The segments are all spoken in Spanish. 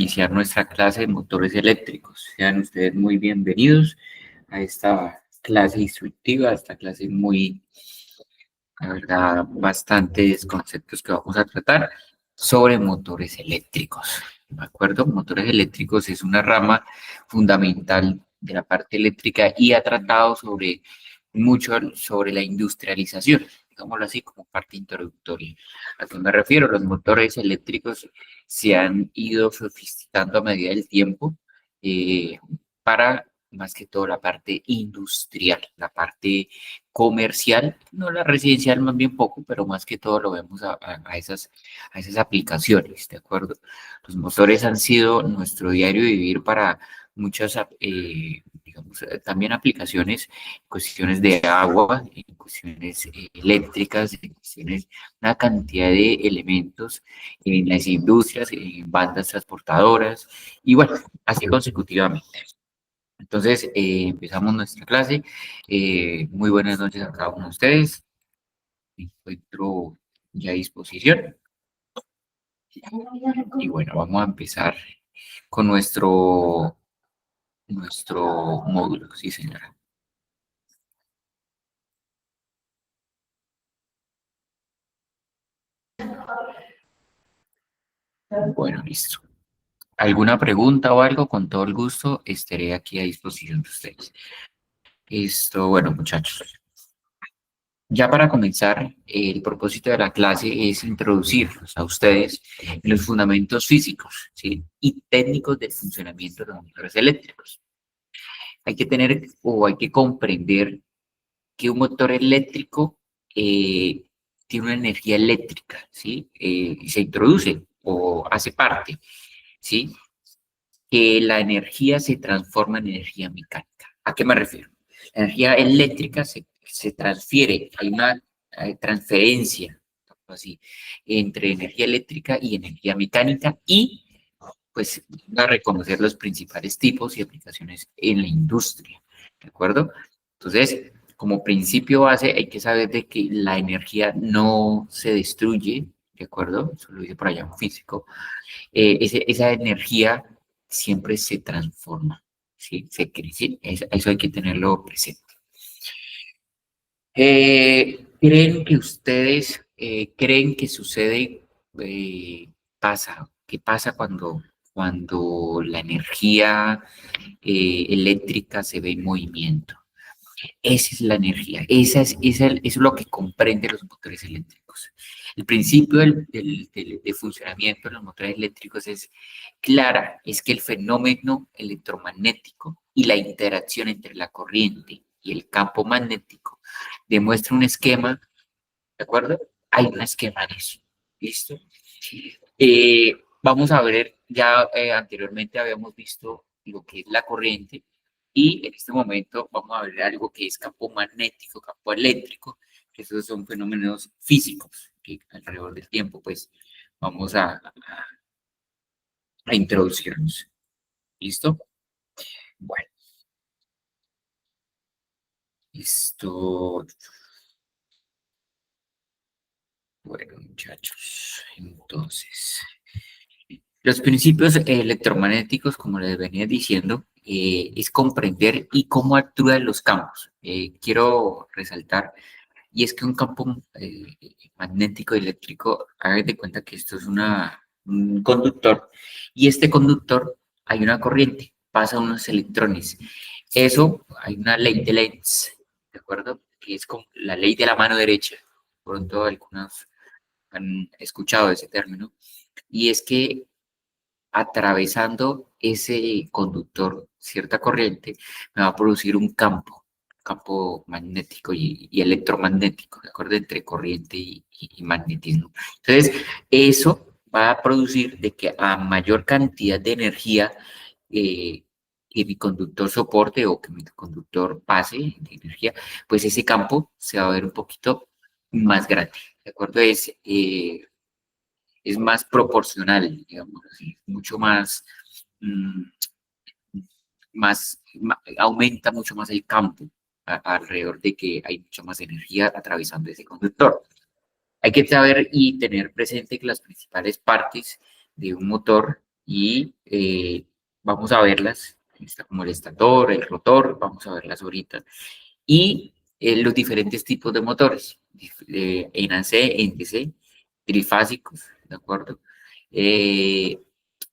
iniciar nuestra clase de motores eléctricos. Sean ustedes muy bienvenidos a esta clase instructiva, a esta clase muy, la verdad, bastantes conceptos que vamos a tratar sobre motores eléctricos. ¿De acuerdo? Motores eléctricos es una rama fundamental de la parte eléctrica y ha tratado mucho sobre la industrialización, digámoslo así, como parte introductoria. ¿A qué me refiero? Los motores eléctricos se han ido sofisticando a medida del tiempo para, más que todo, la parte industrial, la parte comercial, no la residencial, más bien poco, pero más que todo lo vemos a esas aplicaciones, ¿de acuerdo? Los motores han sido nuestro diario vivir para muchas, digamos, también aplicaciones, cuestiones de agua, en cuestiones eléctricas, en cuestiones, una cantidad de elementos en las industrias, en bandas transportadoras, y bueno, así consecutivamente. Entonces, empezamos nuestra clase. Muy buenas noches a cada uno de ustedes. Me encuentro ya a disposición. Y bueno, vamos a empezar con nuestro módulo. Sí, señora. Bueno, listo. ¿Alguna pregunta o algo? Con todo el gusto, estaré aquí a disposición de ustedes. Bueno, muchachos. Ya para comenzar, el propósito de la clase es introducirlos a ustedes en los fundamentos físicos, ¿sí? Y técnicos del funcionamiento de los motores eléctricos. Hay que tener o hay que comprender que un motor eléctrico tiene una energía eléctrica, ¿sí? Y se introduce o hace parte, ¿sí? Que la energía se transforma en energía mecánica. ¿A qué me refiero? La energía eléctrica se transfiere, hay una transferencia, así, entre energía eléctrica y energía mecánica y pues a reconocer los principales tipos y aplicaciones en la industria, ¿de acuerdo? Entonces, como principio base hay que saber de que la energía no se destruye, ¿de acuerdo? Eso lo dice por allá un físico. Esa energía siempre se transforma, ¿sí? Se crece, eso hay que tenerlo presente. ¿Creen que ustedes creen que sucede, qué pasa cuando la energía eléctrica se ve en movimiento? Esa es la energía, eso es lo que comprende los motores eléctricos. El principio de funcionamiento de los motores eléctricos es clara, es que el fenómeno electromagnético y la interacción entre la corriente y el campo magnético demuestra un esquema, ¿de acuerdo? Hay un esquema de eso, ¿listo? Vamos a ver, ya anteriormente habíamos visto lo que es la corriente, y en este momento vamos a ver algo que es campo magnético, campo eléctrico, que esos son fenómenos físicos que alrededor del tiempo, pues, vamos a introducirnos. ¿Listo? Bueno, esto, bueno, muchachos, entonces, los principios electromagnéticos, como les venía diciendo, es comprender y cómo actúan los campos. Quiero resaltar. Y es que un campo magnético eléctrico, hagan de cuenta que esto es un conductor, y este conductor hay una corriente, pasa unos electrones. Eso, hay una ley de Lenz, ¿de acuerdo? Que es como la ley de la mano derecha. Pronto algunos han escuchado ese término. Y es que atravesando ese conductor, cierta corriente, me va a producir un campo magnético y electromagnético, ¿de acuerdo? Entre corriente y magnetismo. Entonces, eso va a producir de que a mayor cantidad de energía que mi conductor soporte o que mi conductor pase de energía, pues ese campo se va a ver un poquito más grande, ¿de acuerdo? Es más proporcional, digamos así, mucho más, mm, aumenta mucho más el campo alrededor de que hay mucha más energía atravesando ese conductor. Hay que saber y tener presente que las principales partes de un motor y vamos a verlas. Está como el estator, el rotor, vamos a verlas ahorita. Y los diferentes tipos de motores, en AC, en DC, trifásicos, ¿de acuerdo? Eh,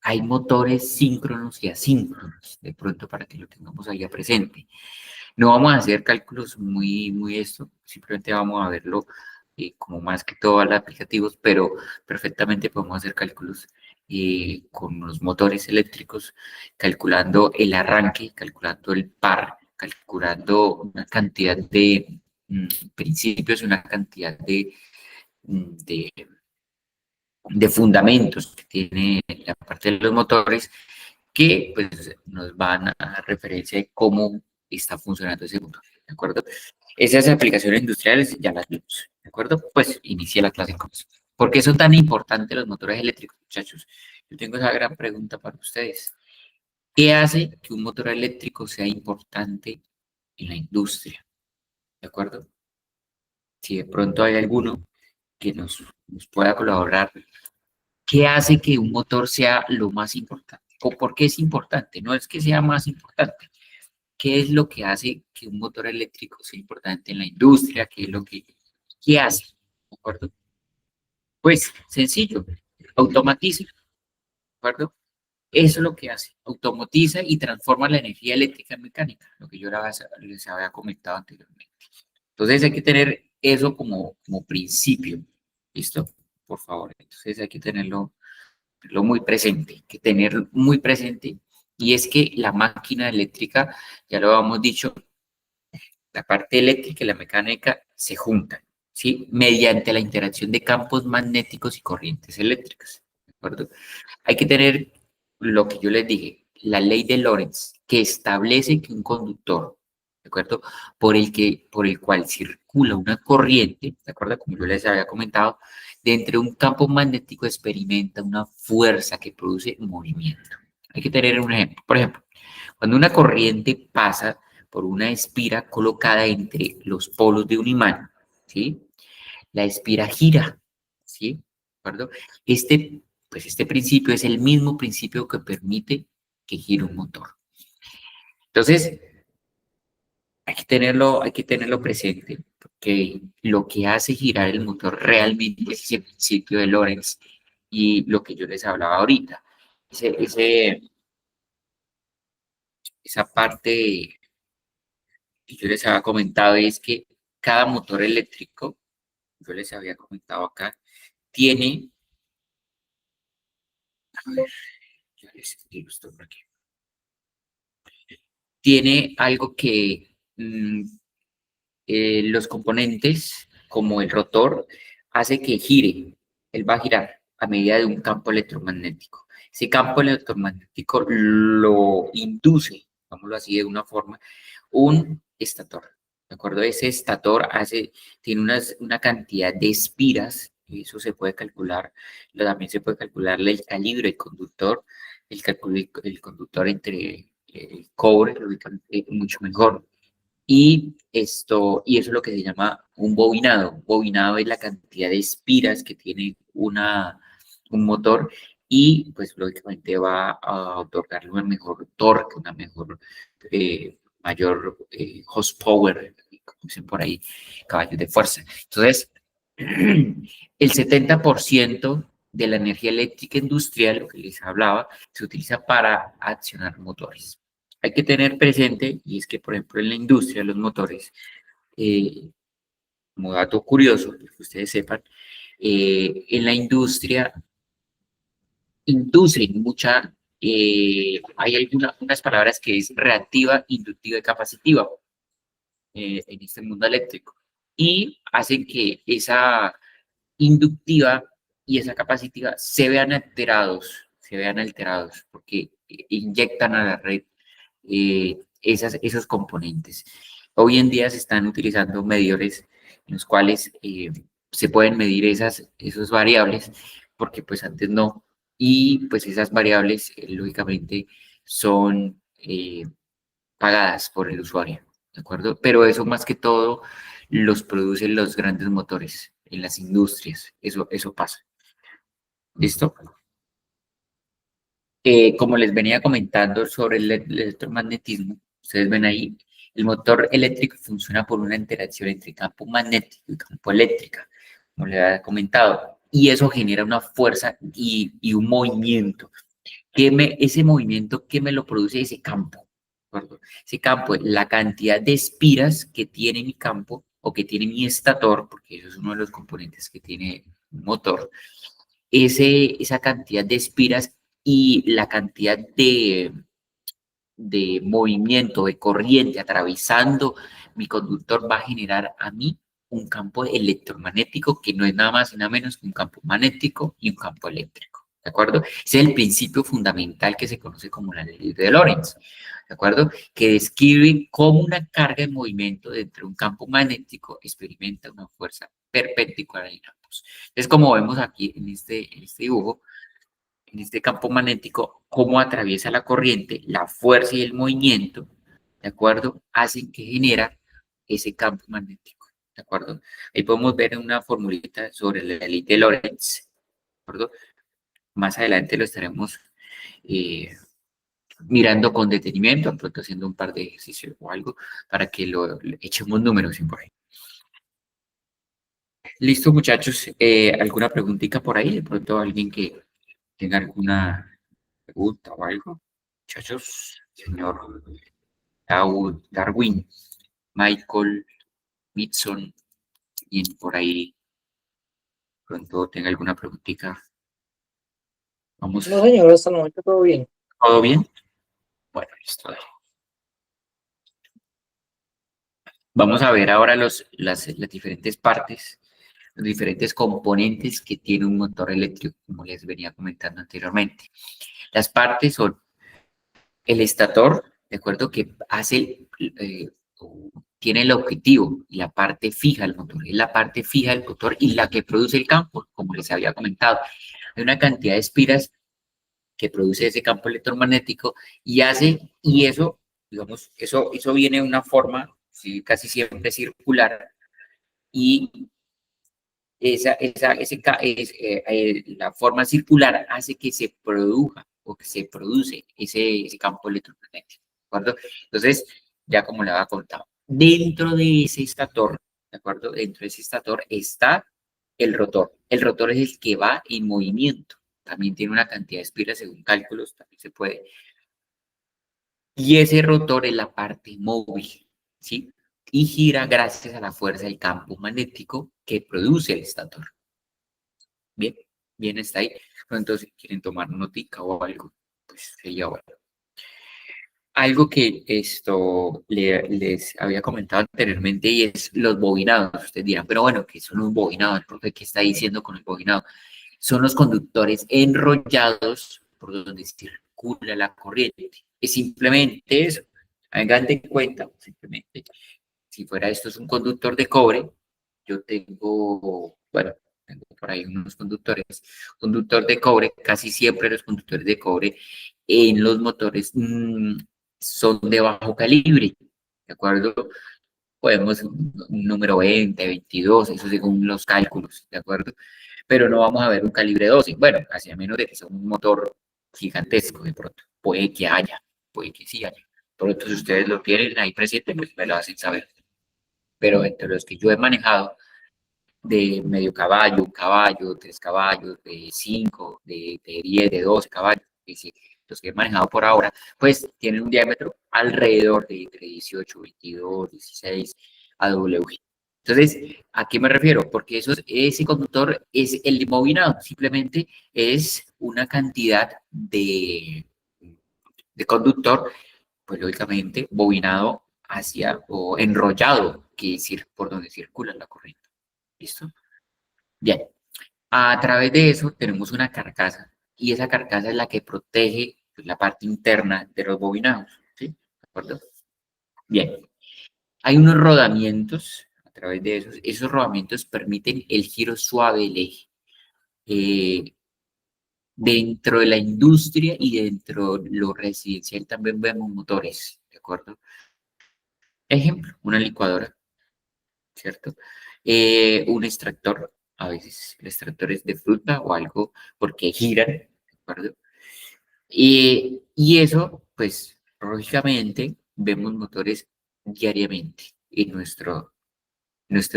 Hay motores síncronos y asíncronos, de pronto para que lo tengamos ahí presente. No vamos a hacer cálculos muy esto, simplemente vamos a verlo como más que todo los aplicativos, pero perfectamente podemos hacer cálculos con los motores eléctricos, calculando el arranque, calculando el par, calculando una cantidad de principios, una cantidad mm, de, de fundamentos que tiene la parte de los motores que pues, nos van a dar referencia de cómo está funcionando ese motor, ¿de acuerdo? Esas aplicaciones industriales ya las vimos, ¿de acuerdo? Pues inicia la clase con eso. ¿Por qué son tan importantes los motores eléctricos, muchachos? Yo tengo esa gran pregunta para ustedes. ¿Qué hace que un motor eléctrico sea importante en la industria? ¿De acuerdo? Si de pronto hay alguno que nos pueda colaborar, ¿qué hace que un motor sea lo más importante? ¿O por qué es importante? No es que sea más importante. ¿Qué es lo que hace que un motor eléctrico sea importante en la industria? ¿Qué es lo que qué hace? ¿De acuerdo? Pues sencillo, automatiza, ¿de acuerdo? Eso es lo que hace, automatiza y transforma la energía eléctrica en mecánica, lo que yo les había comentado anteriormente. Entonces hay que tener eso como principio, ¿listo? Por favor, entonces hay que tenerlo muy presente, hay que tener muy presente, y es que la máquina eléctrica, ya lo habíamos dicho, la parte eléctrica y la mecánica se juntan, ¿sí? Mediante la interacción de campos magnéticos y corrientes eléctricas, ¿de acuerdo? Hay que tener lo que yo les dije, la ley de Lorentz, que establece que un conductor, ¿de acuerdo? Por el cual circula una corriente, ¿de acuerdo? Como yo les había comentado, dentro de un campo magnético experimenta una fuerza que produce movimiento. Hay que tener un ejemplo. Por ejemplo, cuando una corriente pasa por una espira colocada entre los polos de un imán, ¿sí? La espira gira, ¿sí? ¿De acuerdo? Este principio es el mismo principio que permite que gire un motor. Entonces, hay que tenerlo presente, porque lo que hace girar el motor realmente es ese principio de Lorentz y lo que yo les hablaba ahorita. Ese, ese, esa parte que yo les había comentado es que cada motor eléctrico, yo les había comentado acá, tiene, a ver, yo les ilustro por aquí, tiene algo que los componentes, como el rotor, hace que gire, él va a girar a medida de un campo electromagnético. Ese campo electromagnético lo induce, digámoslo así de una forma, un estator. ¿De acuerdo? Ese estator tiene una cantidad de espiras, y eso se puede calcular, también se puede calcular el calibre del conductor, el conductor entre el cobre, lógicamente, mucho mejor. Y eso es lo que se llama un bobinado. Un bobinado es la cantidad de espiras que tiene un motor y pues lógicamente va a otorgarle un mejor torque, una mejor, mayor horsepower, como dicen por ahí, caballos de fuerza. Entonces, el 70% de la energía eléctrica industrial, lo que les hablaba, se utiliza para accionar motores. Hay que tener presente, y es que, por ejemplo, en la industria de los motores, eh, como dato curioso, para que ustedes sepan, en la industria inducen hay unas palabras que es reactiva, inductiva y capacitiva en este mundo eléctrico, y hacen que esa inductiva y esa capacitiva se vean alterados, porque inyectan a la red esos componentes. Hoy en día se están utilizando medidores en los cuales se pueden medir esos variables, porque pues antes no, y pues esas variables lógicamente son pagadas por el usuario, ¿de acuerdo? Pero eso más que todo los producen los grandes motores en las industrias, eso pasa. ¿Listo? Como les venía comentando sobre el electromagnetismo, ustedes ven ahí, el motor eléctrico funciona por una interacción entre campo magnético y campo eléctrica, como les había comentado, y eso genera una fuerza y un movimiento. Ese movimiento, ¿qué me lo produce ese campo? ¿De acuerdo? Ese campo, la cantidad de espiras que tiene mi campo o que tiene mi estator, porque eso es uno de los componentes que tiene un motor, esa cantidad de espiras y la cantidad de movimiento, de corriente atravesando mi conductor va a generar a mí un campo electromagnético que no es nada más y nada menos que un campo magnético y un campo eléctrico. ¿De acuerdo? Ese es el principio fundamental que se conoce como la ley de Lorentz. ¿De acuerdo? Que describe cómo una carga en movimiento dentro de un campo magnético experimenta una fuerza perpendicular en ambos. Es como vemos aquí en este dibujo, en este campo magnético, cómo atraviesa la corriente, la fuerza y el movimiento, ¿de acuerdo? Hacen que genera ese campo magnético, ¿de acuerdo? Ahí podemos ver una formulita sobre la ley de Lorentz, ¿de acuerdo? Más adelante lo estaremos mirando con detenimiento, pronto haciendo un par de ejercicios o algo, para que lo echemos números por ahí. Listo, muchachos. ¿Alguna preguntita por ahí? De pronto alguien que tenga alguna pregunta o algo. Muchachos, señor Darwin, Michael, Mitson, y por ahí pronto tenga alguna preguntita. Vamos, No, señor, hasta el momento todo bien. ¿todo bien? Bueno, listo. Vamos a ver ahora las diferentes partes, los diferentes componentes que tiene un motor eléctrico, como les venía comentando anteriormente. Las partes son el estator, de acuerdo, que hace, tiene el objetivo y la parte fija del motor, es la parte fija del motor y la que produce el campo, como les había comentado. Hay una cantidad de espiras que produce ese campo electromagnético y eso, digamos, eso viene de una forma, sí, casi siempre circular, y la forma circular hace que se produzca o que se produce ese campo electromagnético, ¿de acuerdo? Entonces, ya como le había contado, dentro de ese estator, ¿de acuerdo? Dentro de ese estator está el rotor. El rotor es el que va en movimiento. También tiene una cantidad de espiras según cálculos, también se puede. Y ese rotor es la parte móvil, ¿sí? Y gira gracias a la fuerza del campo magnético que produce el estator. Bien, bien está ahí. Entonces, si quieren tomar notica o algo, pues sería bueno. Algo que les había comentado anteriormente y es los bobinados. Ustedes dirán, pero bueno, ¿qué son los bobinados? ¿Por qué está diciendo con el bobinado? Son los conductores enrollados por donde circula la corriente. Es simplemente eso. Hagan de cuenta, simplemente, si fuera esto es un conductor de cobre, yo tengo, bueno, tengo por ahí unos conductores. Conductor de cobre, casi siempre los conductores de cobre en los motores son de bajo calibre, ¿de acuerdo? Podemos un número 20, 22, eso según los cálculos, ¿de acuerdo? Pero no vamos a ver un calibre 12. Bueno, casi a menos de que sea un motor gigantesco de pronto. Puede que sí haya. Por lo tanto, si ustedes lo tienen ahí presente, pues me lo hacen saber. Pero entre los que yo he manejado, de medio caballo, un caballo, 3 caballos, de 5, de 10, de 12 caballos, y sí, los que he manejado por ahora, pues tienen un diámetro alrededor de entre 18, 22, 16 AW. Entonces, ¿a qué me refiero? Porque ese conductor es el bobinado, simplemente es una cantidad de conductor, pues lógicamente bobinado hacia o enrollado, que es por donde circula la corriente. ¿Listo? Bien, a través de eso tenemos una carcasa y esa carcasa es la que protege pues, la parte interna de los bobinados, ¿sí? ¿De acuerdo? Bien, hay unos rodamientos a través de esos rodamientos permiten el giro suave del eje. Eh, Dentro de la industria y dentro de lo residencial también vemos motores, ¿de acuerdo? Ejemplo, una licuadora, ¿cierto? Un extractor, a veces el extractor es de fruta o algo porque giran, ¿de acuerdo? Y eso, pues, lógicamente, vemos motores diariamente en nuestro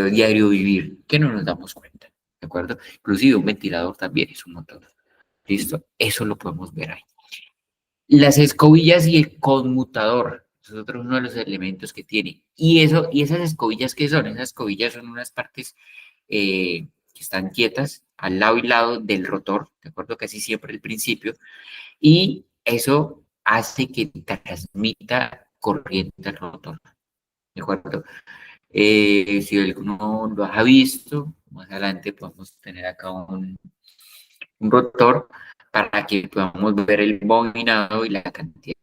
diario vivir, que no nos damos cuenta, ¿de acuerdo? Inclusive un ventilador también es un motor. ¿Listo? Eso lo podemos ver ahí. Las escobillas y el conmutador, eso es otro uno de los elementos que tiene. Y esas escobillas, ¿qué son? Esas escobillas son unas partes que están quietas al lado y lado del rotor, ¿de acuerdo? Casi siempre al principio, y eso hace que transmita corriente al rotor, ¿de acuerdo? Si alguno lo ha visto, más adelante podemos tener acá un rotor para que podamos ver el bobinado y la cantidad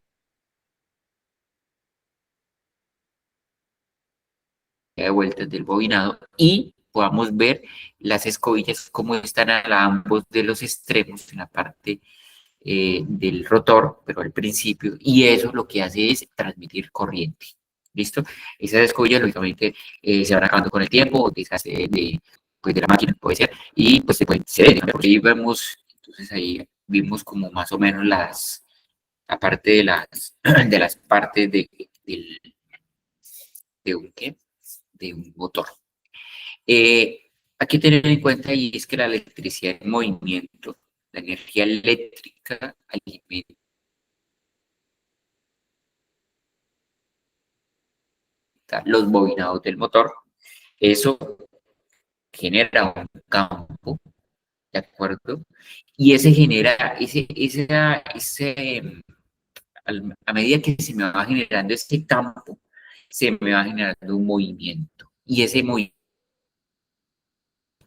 de vueltas del bobinado y podamos ver las escobillas cómo están a ambos de los extremos en la parte del rotor, pero al principio, y eso lo que hace es transmitir corriente. ¿Listo? Esas escobillas, lógicamente, se van acabando con el tiempo, desgaste pues, de la máquina, puede ser, y pues se ven, porque ahí vemos, entonces ahí vimos como más o menos aparte de las partes de un, ¿qué? De un motor. Hay que tener en cuenta y es que la electricidad en movimiento, la energía eléctrica alimenta los bobinados del motor. Eso genera un campo, ¿de acuerdo? Y ese genera, a medida que se me va generando ese campo, se me va generando un movimiento. Y ese movimiento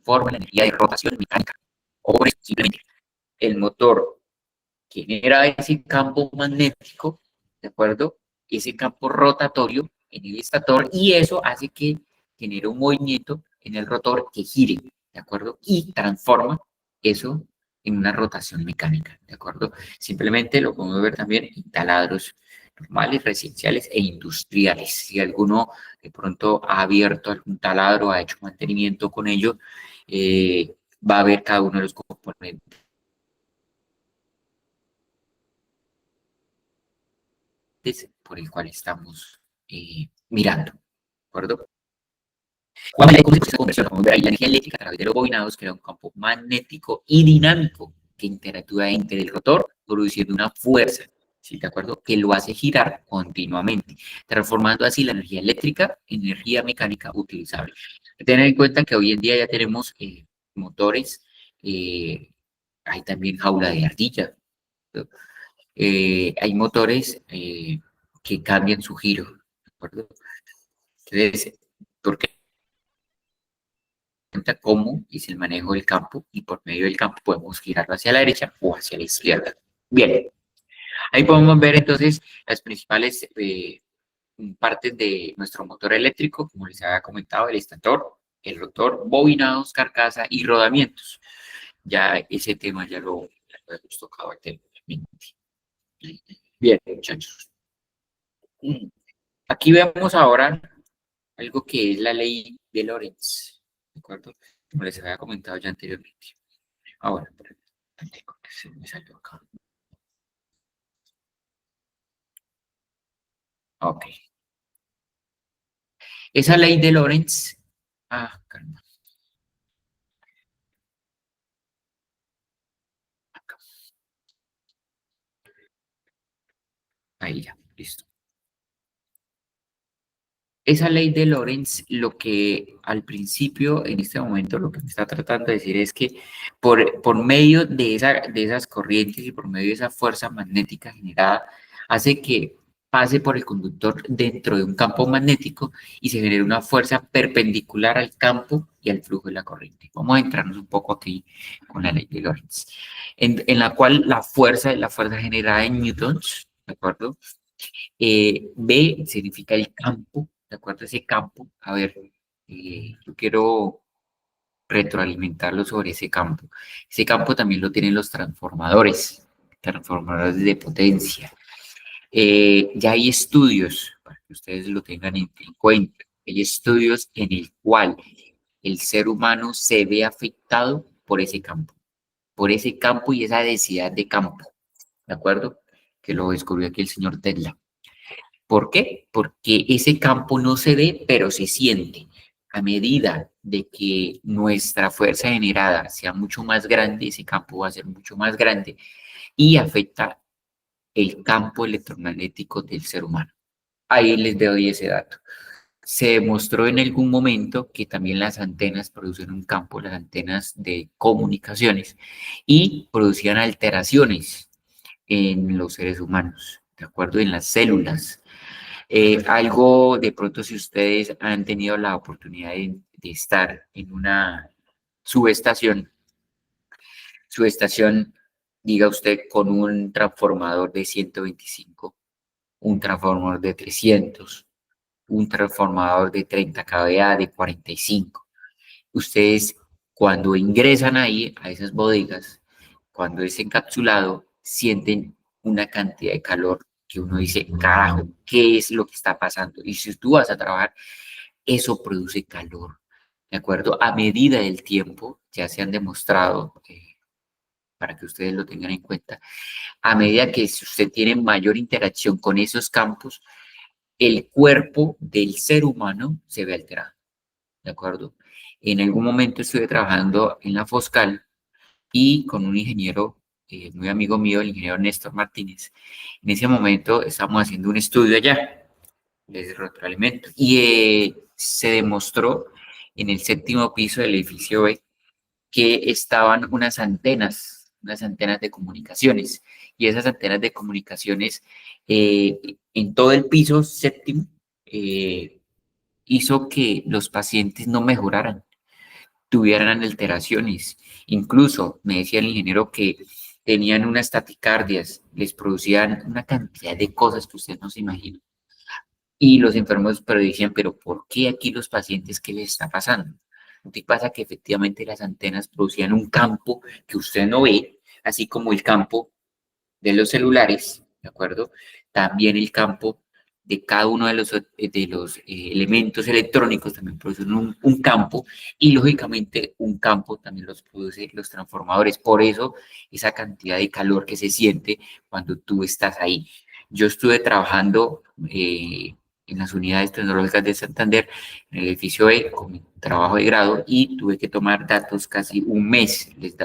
forma la energía de rotación mecánica. O simplemente el motor genera ese campo magnético, ¿de acuerdo? Ese campo rotatorio en el estator y eso hace que genere un movimiento en el rotor que gire, ¿de acuerdo? Y transforma eso en una rotación mecánica, ¿de acuerdo? Simplemente lo podemos ver también en taladros normales, residenciales e industriales. Si alguno de pronto ha abierto algún taladro, ha hecho mantenimiento con ello, va a ver cada uno de los componentes por el cual estamos mirando, ¿de acuerdo? ¿Cuál es esa conversión? Vamos a ver ahí la energía eléctrica a través de los bobinados crea un campo magnético y dinámico que interactúa entre el rotor produciendo una fuerza, ¿sí? ¿De acuerdo? Que lo hace girar continuamente, transformando así la energía eléctrica en energía mecánica utilizable. Tener en cuenta que hoy en día ya tenemos motores, eh, hay también jaula de ardilla, ¿no? Hay motores que cambian su giro, ¿de acuerdo? Entonces, porque cuenta cómo es el manejo del campo y por medio del campo podemos girarlo hacia la derecha o hacia la izquierda. Bien, ahí podemos ver entonces las principales partes de nuestro motor eléctrico, como les había comentado, el estator, el rotor, bobinados, carcasa y rodamientos. Ya ese tema ya lo hemos tocado anteriormente. Bien, muchachos. Aquí vemos ahora algo que es la ley de Lorentz, ¿de acuerdo? Como les había comentado ya anteriormente. Ahora, tengo que se me salió acá. Ok. Esa ley de Lorentz, calma, acá, ahí ya, listo. Esa ley de Lorentz, lo que al principio, en este momento, lo que me está tratando de decir es que por medio de esas corrientes y por medio de esa fuerza magnética generada, hace que pase por el conductor dentro de un campo magnético y se genere una fuerza perpendicular al campo y al flujo de la corriente. Vamos a entrarnos un poco aquí con la ley de Lorentz, en la cual la fuerza es la fuerza generada en newtons, ¿de acuerdo? B significa el campo, ¿de acuerdo? Ese campo, a ver, yo quiero retroalimentarlo sobre ese campo. Ese campo también lo tienen los transformadores de potencia. Ya hay estudios, para que ustedes lo tengan en cuenta, hay estudios en el cual el ser humano se ve afectado por ese campo y esa densidad de campo, ¿de acuerdo? que lo descubrió aquí el señor Tesla. ¿Por qué? Porque ese campo no se ve, pero se siente. A medida de que nuestra fuerza generada sea mucho más grande, ese campo va a ser mucho más grande y afecta el campo electromagnético del ser humano. Ahí les doy ese dato. Se demostró en algún momento que también las antenas producen un campo, las antenas de comunicaciones, y producían alteraciones en los seres humanos, ¿de acuerdo? En las células. Algo de pronto si ustedes han tenido la oportunidad de estar en una subestación, subestación, diga usted, con un transformador de 125, un transformador de 300, un transformador de 30 kVA, de 45. Ustedes cuando ingresan ahí a esas bodegas, cuando es encapsulado, sienten una cantidad de calor que uno dice, carajo, ¿qué es lo que está pasando? Y si tú vas a trabajar, eso produce calor, ¿de acuerdo? A medida del tiempo, ya se han demostrado, para que ustedes lo tengan en cuenta, a medida que si usted tiene mayor interacción con esos campos, el cuerpo del ser humano se ve alterado, ¿de acuerdo? En algún momento estuve trabajando en la Foscal y con un ingeniero muy amigo mío, el ingeniero Néstor Martínez. En ese momento estábamos haciendo un estudio allá de retroalimento y se demostró en el séptimo piso del edificio B que estaban unas antenas de comunicaciones, y esas antenas de comunicaciones en todo el piso séptimo hizo que los pacientes no mejoraran, tuvieran alteraciones. Incluso me decía el ingeniero que tenían unas taquicardias, les producían una cantidad de cosas que usted no se imagina. Y los enfermos pero decían, pero ¿por qué aquí los pacientes qué les está pasando? Lo que pasa es que efectivamente las antenas producían un campo que usted no ve, así como el campo de los celulares, ¿de acuerdo? También el campo de cada uno de los elementos electrónicos también producen un campo, y lógicamente un campo también los produce los transformadores. Por eso esa cantidad de calor que se siente cuando tú estás ahí. Yo estuve trabajando en las unidades tecnológicas de Santander, en el edificio E, con mi trabajo de grado, y tuve que tomar datos casi un mes. Les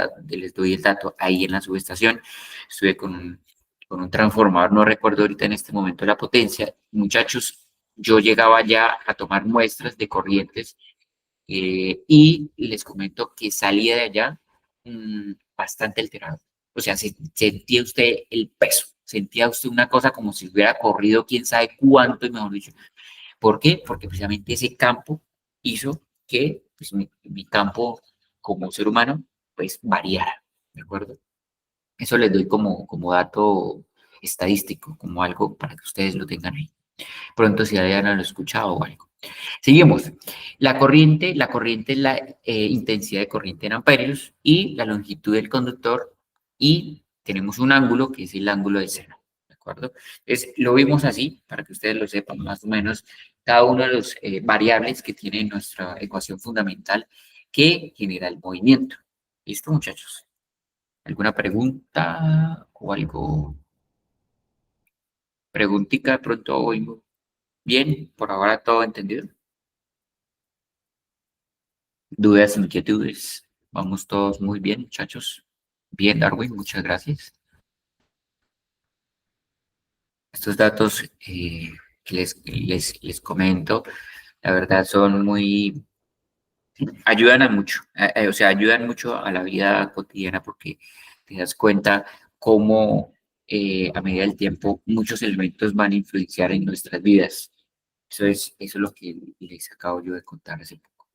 doy el dato ahí en la subestación. Estuve con un transformador, no recuerdo ahorita en este momento la potencia. Muchachos, yo llegaba ya a tomar muestras de corrientes y les comento que salía de allá bastante alterado. O sea, sentía usted el peso, sentía usted una cosa como si hubiera corrido quién sabe cuánto, y mejor dicho. ¿Por qué? Porque precisamente ese campo hizo que pues, mi campo como ser humano pues variara, ¿de acuerdo? Eso les doy como dato estadístico, como algo para que ustedes lo tengan ahí. Pronto si hayan lo escuchado o algo. Seguimos. La corriente es la intensidad de corriente en amperios y la longitud del conductor, y tenemos un ángulo que es el ángulo de seno, ¿de acuerdo? Entonces, lo vimos así para que ustedes lo sepan más o menos cada uno de los variables que tiene nuestra ecuación fundamental que genera el movimiento. ¿Listo, muchachos? ¿Alguna pregunta o algo? Preguntica de pronto oigo. Bien, por ahora todo entendido. Dudas, inquietudes. Vamos todos muy bien, muchachos. Bien, Darwin, muchas gracias. Estos datos que les comento, la verdad son muy, ayudan a mucho, o sea, ayudan mucho a la vida cotidiana porque te das cuenta cómo a medida del tiempo muchos elementos van a influenciar en nuestras vidas. Eso es lo que les acabo yo de contar hace poco.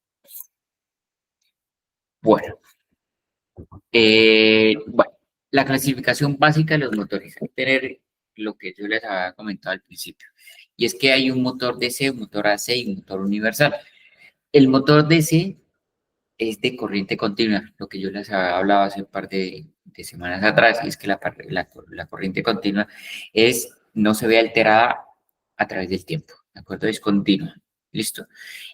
Bueno, bueno, la clasificación básica de los motores. Hay que tener lo que yo les había comentado al principio. Y es que hay un motor DC, un motor AC y un motor universal. El motor DC es de corriente continua, lo que yo les había hablado hace un par de semanas atrás, y es que la corriente continua no se ve alterada a través del tiempo, ¿de acuerdo? Es continua, ¿listo?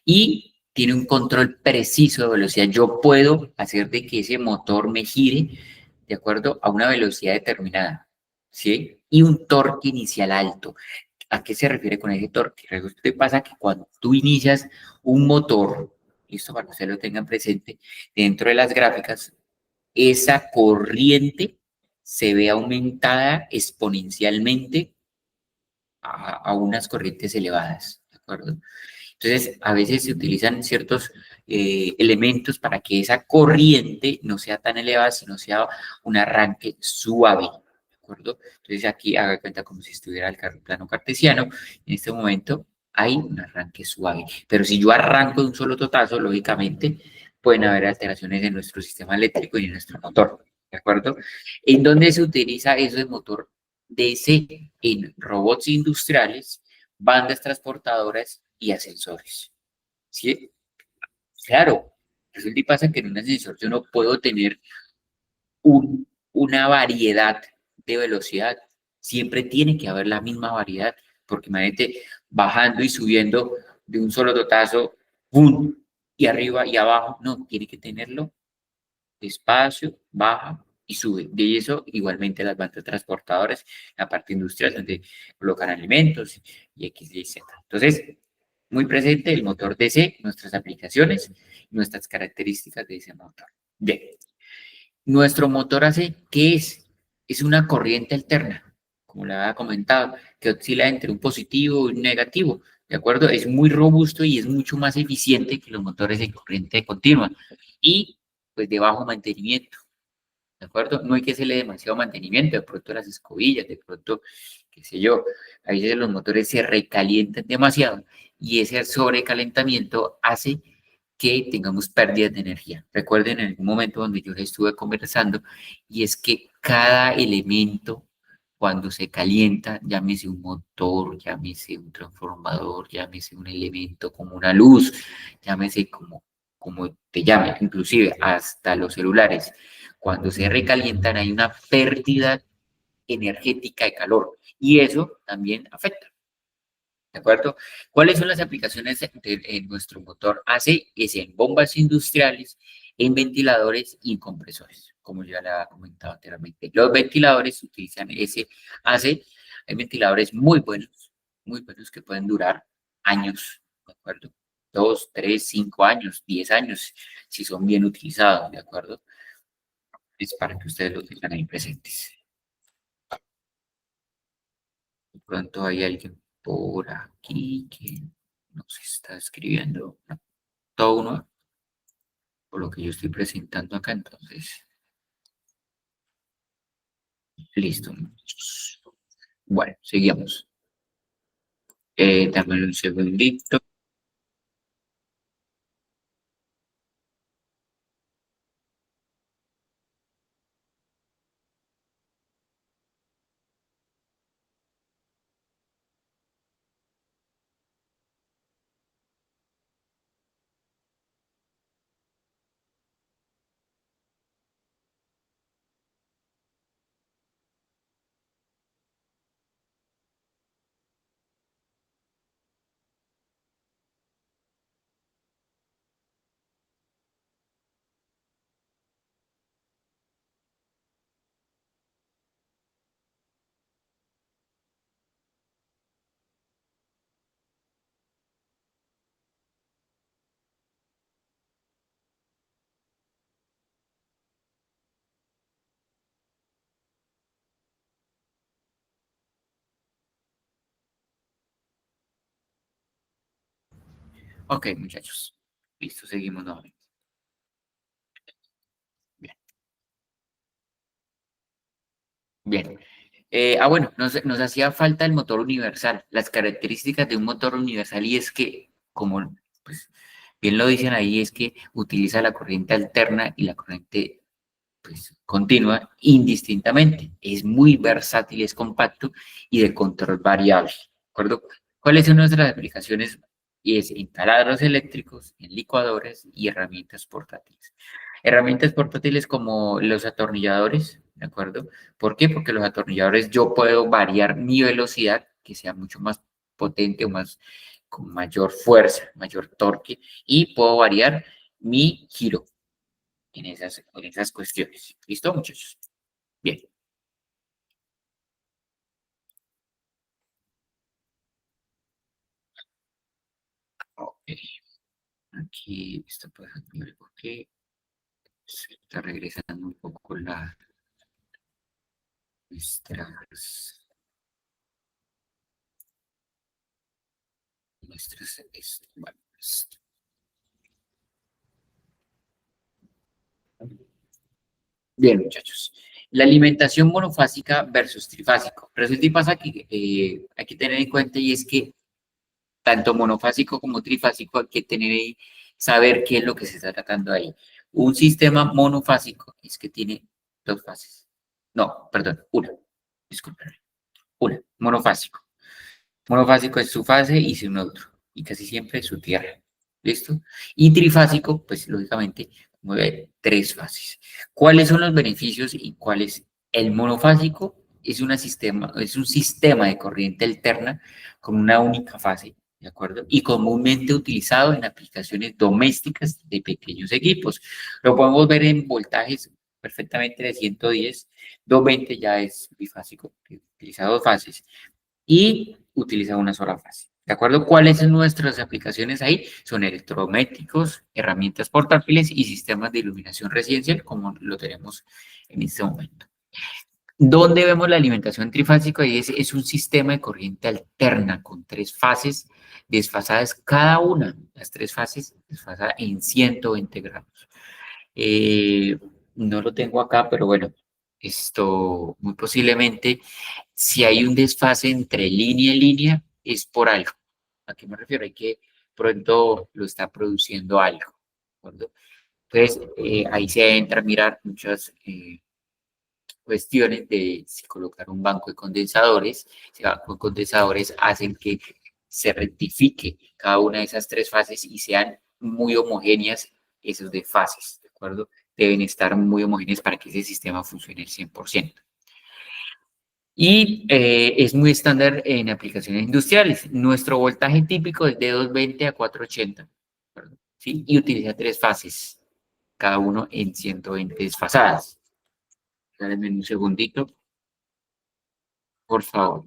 Y tiene un control preciso de velocidad. Yo puedo hacer de que ese motor me gire de acuerdo a una velocidad determinada, ¿sí? y un torque inicial alto. ¿A qué se refiere con ese torque? Resulta que pasa que cuando tú inicias un motor, listo, para que ustedes lo tengan presente, dentro de las gráficas, esa corriente se ve aumentada exponencialmente a unas corrientes elevadas, ¿de acuerdo? Entonces, a veces se utilizan ciertos elementos para que esa corriente no sea tan elevada, sino sea un arranque suave, ¿de acuerdo? Entonces, aquí haga cuenta como si estuviera el plano cartesiano. En este momento hay un arranque suave. Pero si yo arranco de un solo totazo, lógicamente pueden haber alteraciones en nuestro sistema eléctrico y en nuestro motor, ¿de acuerdo? ¿En dónde se utiliza eso de motor DC? En robots industriales, bandas transportadoras y ascensores. ¿Sí? Claro, resulta y pasa que en un ascensor yo no puedo tener una variedad de velocidad. Siempre tiene que haber la misma variedad, porque imagínate, bajando y subiendo de un solo totazo, ¡pum! Y arriba y abajo, no, tiene que tenerlo despacio, baja y sube. De eso, igualmente las bandas transportadoras, la parte industrial, donde colocan alimentos y X, Y, Z. Entonces, muy presente el motor DC, nuestras aplicaciones, nuestras características de ese motor. Bien, nuestro motor AC, ¿qué es? Es una corriente alterna, como le había comentado, que oscila entre un positivo y un negativo, ¿de acuerdo? Es muy robusto y es mucho más eficiente que los motores de corriente continua y pues de bajo mantenimiento, ¿de acuerdo? No hay que hacerle demasiado mantenimiento, de pronto las escobillas, de pronto, qué sé yo, a veces los motores se recalientan demasiado y ese sobrecalentamiento hace que tengamos pérdidas de energía. Recuerden en algún momento donde yo les estuve conversando y es que cada elemento cuando se calienta, llámese un motor, llámese un transformador, llámese un elemento como una luz, llámese como te llame, inclusive hasta los celulares. Cuando se recalientan hay una pérdida energética de calor y eso también afecta. ¿De acuerdo? ¿Cuáles son las aplicaciones en nuestro motor AC? Es en bombas industriales, en ventiladores y en compresores, como ya le había comentado anteriormente. Los ventiladores utilizan ese AC. Hay ventiladores muy buenos que pueden durar años, ¿de acuerdo? 2, 3, 5 años, 10 años, si son bien utilizados, ¿de acuerdo? Es para que ustedes lo tengan ahí presentes. De pronto hay alguien por aquí que nos está escribiendo. No, todo uno por lo que yo estoy presentando acá, entonces, listo. Bueno, seguimos. Dame un segundito. Ok, muchachos. Listo, seguimos nuevamente. Bien, bien. Bueno, nos hacía falta el motor universal, las características de un motor universal y es que, como pues, bien lo dicen ahí, es que utiliza la corriente alterna y la corriente pues, continua indistintamente. Es muy versátil, es compacto y de control variable. ¿De acuerdo? ¿Cuáles son nuestras aplicaciones? Y es en taladros eléctricos, en licuadoras y herramientas portátiles. Herramientas portátiles como los atornilladores, ¿de acuerdo? ¿Por qué? Porque los atornilladores yo puedo variar mi velocidad, que sea mucho más potente o más con mayor fuerza, mayor torque, y puedo variar mi giro en esas cuestiones. ¿Listo, muchachos? Bien. Eh, Aquí está pasando algo que se está regresando un poco nuestras, bueno, bien, muchachos. La alimentación monofásica versus trifásico. Resulta y pasa que hay que tener en cuenta y es que tanto monofásico como trifásico hay que saber qué es lo que se está tratando ahí. Un sistema monofásico es que tiene dos fases. No, perdón, una. Disculpen. Una, monofásico. Monofásico es su fase y su neutro, y casi siempre su tierra. ¿Listo? Y trifásico, pues lógicamente, mueve tres fases. ¿Cuáles son los beneficios y cuál es el monofásico? Es un sistema de corriente alterna con una única fase, ¿de acuerdo? Y comúnmente utilizado en aplicaciones domésticas de pequeños equipos. Lo podemos ver en voltajes perfectamente de 110, 220 ya es bifásico, utiliza dos fases y utiliza una sola fase. ¿De acuerdo? ¿Cuáles son nuestras aplicaciones ahí? Son electrodomésticos, herramientas portátiles y sistemas de iluminación residencial, como lo tenemos en este momento. ¿Dónde vemos la alimentación trifásica? Y es un sistema de corriente alterna con tres fases desfasadas cada una, las tres fases desfasadas en 120 grados. Eh, no lo tengo acá, pero bueno, esto muy posiblemente, si hay un desfase entre línea y línea, es por algo. ¿A qué me refiero? Hay que pronto lo está produciendo algo. ¿De acuerdo? Entonces, ahí se entra a mirar muchas cuestiones de si colocar un banco de condensadores. Si banco de condensadores hacen que se rectifique cada una de esas tres fases y sean muy homogéneas esos desfases, ¿de acuerdo? Deben estar muy homogéneas para que ese sistema funcione al 100%. Y es muy estándar en aplicaciones industriales. Nuestro voltaje típico es de 220 a 480, ¿de ¿sí? Y utiliza tres fases, cada uno en 120 desfasadas. Dame un segundito, por favor.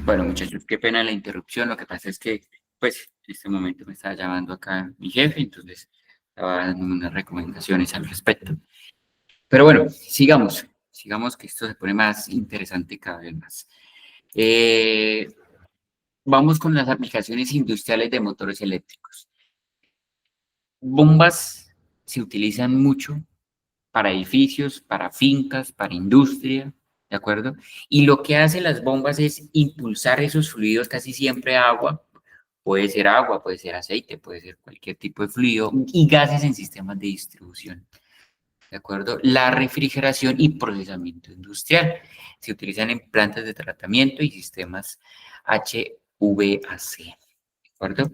Bueno, muchachos, qué pena la interrupción. Lo que pasa es que, pues, en este momento me estaba llamando acá mi jefe, entonces estaba dando unas recomendaciones al respecto. Pero bueno, sigamos que esto se pone más interesante cada vez más. Eh, Vamos con las aplicaciones industriales de motores eléctricos. Bombas se utilizan mucho para edificios, para fincas, para industria, ¿de acuerdo? Y lo que hacen las bombas es impulsar esos fluidos, casi siempre agua, puede ser aceite, puede ser cualquier tipo de fluido, y gases en sistemas de distribución, ¿de acuerdo? La refrigeración y procesamiento industrial se utilizan en plantas de tratamiento y sistemas HVAC, ¿de acuerdo?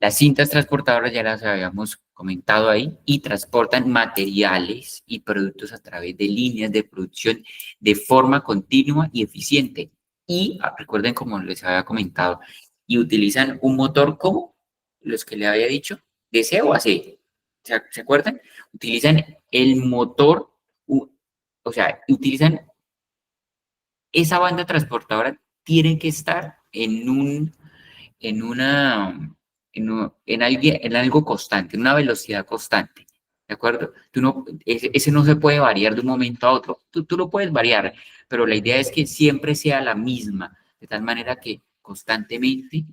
Las cintas transportadoras ya las habíamos comentado ahí y transportan materiales y productos a través de líneas de producción de forma continua y eficiente. Y recuerden, como les había comentado, y utilizan un motor como los que le había dicho, DC o AC. ¿Se acuerdan? Utilizan el motor, o sea, utilizan esa banda transportadora, tiene que estar en una, en algo constante, en una velocidad constante, ¿de acuerdo? Ese no se puede variar de un momento a otro, tú lo puedes variar, pero la idea es que siempre sea la misma, de tal manera que constantemente